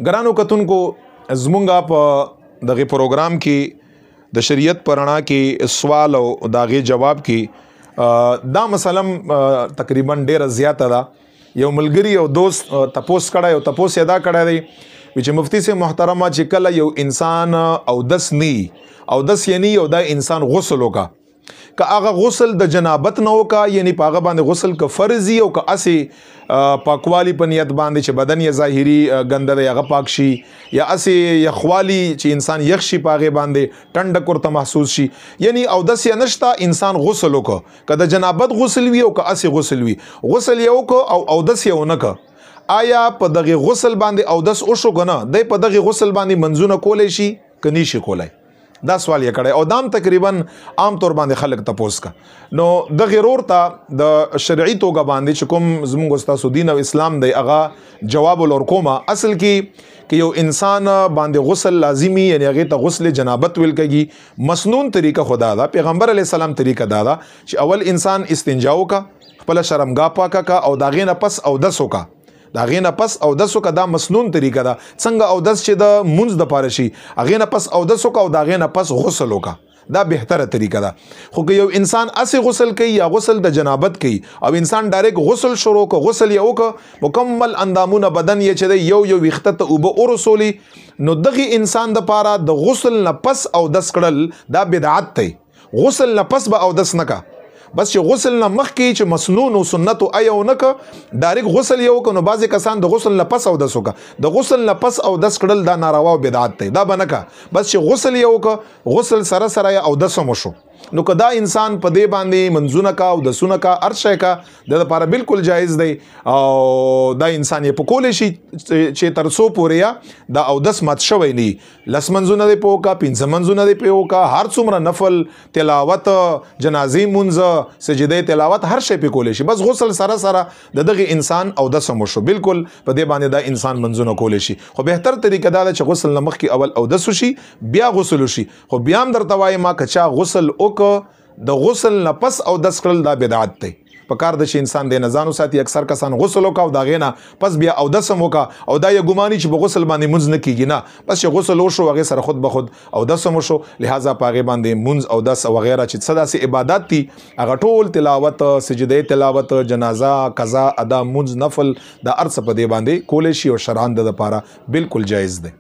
ګرانو کتونکو زمونږه په دغه پروګرام کې د شریعت پرانا کې سوال او داغه جواب کې دا مثلا تقریبا ډیره زیاته ده. یو ملګری او دوست تپوس کړه یو تپوس ادا کړه دی چې مفتی سے محترمه چې کله یو انسان او دس نی او دس یعنی او دا انسان غسل وکا که هغه غسل د جنابت نه وکا یعنی پاغه باندې غسل که فرضي او که اسی پاکوالی په نیت باندې چې بدن یې ظاهري ګنده دی هغه پاک شي یا اسی یخوالی چې انسان یخ شي پاغه باندې ټنډ ورته محسوس شي یعنی او دس یا نشتا انسان غسل وکا که د جنابت غسل وی او که اسی غسل وی غسل یو کو او دس یو نه کا آیا په دغه غسل باندې او دس او شو کنه د په دغه غسل باندې منځونه کولای شي کني شي کولای دا سوال یې کړی او دام تقریبا عام طور باندې خلک تپوس کا نو د غرور ته د شرعي توګه باندې چې کوم زموږ استاد دین او اسلام دی هغه جواب ورکوما اصل کې یو انسان باندې غسل لازمی یعنی هغه ته غسل جنابت ویل کېږي مسنون طریقه خدا دا پیغمبر علی السلام طریقه دا چې اول انسان استنجا وکا خپل شرمګا پاکا کا او داغه نه پس او دس وکا دا غینه پس او دسو کا دا مسنون طریقه دا څنګه او دس چې د منځ د پاره شي غینه پس او دسو کا او دا غینه پس غسل وکا دا بهتره طریقه ده. خو که یو انسان اسی غسل کوي یا غسل د جنابت کوي او انسان ډایرک غسل شروع کو غسل یو کو مکمل اندامونه بدن یې چې یو وخته ته او به ورسولي نو دغه انسان د پاره د غسل نه پس او دس کړل دا بدعت دی. غسل نه پس به او دس نه کا بس چې غسل نه مخکې چې مسنون او سنت او ایو نه ک ډایرک غسل یو کو نو بعضی کسان د غسل نه پس او دس وک د غسل نه پس او دس کړل دا ناروا او بدعت دی دا بنکا بس چې غسل یو ک غسل سره سره او دس مو شو نو کدا انسان په دې باندې منځونه کا او د سونه کا ارشه کا د لپاره بالکل جایز دی او دا انسان یې په کول شي چې ترسو پوریا دا او دس مات شوی نی لس منځونه دی په کا پنځه منځونه دی په کا هر څومره نفل تلاوت جنازي منځ سجده تلاوت هر شی په کول شي بس غسل سره سره دغه انسان او دس مو شو بالکل په دې باندې دا انسان منځونه کول شي. خو بهتر طریقه دا چې غسل لمخ کې اول او دس شي بیا غسل شي. خو بیا هم درته وایم ما کچا غسل د غسل نه پس او دس کړل دا بدعت دی. په کار د شي انسان د نزانو ساتي اکثر کسان غسل وکاو دا غینا پس بیا او دسم وکا او دا یې ګماني چې په غسل باندې منځ نه کیږي نه بس چې غسل وشو هغه سره خود به خود او دسم وشو لہذا پاغه باندې منځ او دس او غیره چې صدا سي عبادت دي هغه ټول تلاوت سجده تلاوت جنازه قضا ادا منځ نفل دا ارڅ په دی باندې کول شي او شرعاً د لپاره بالکل جایز دی.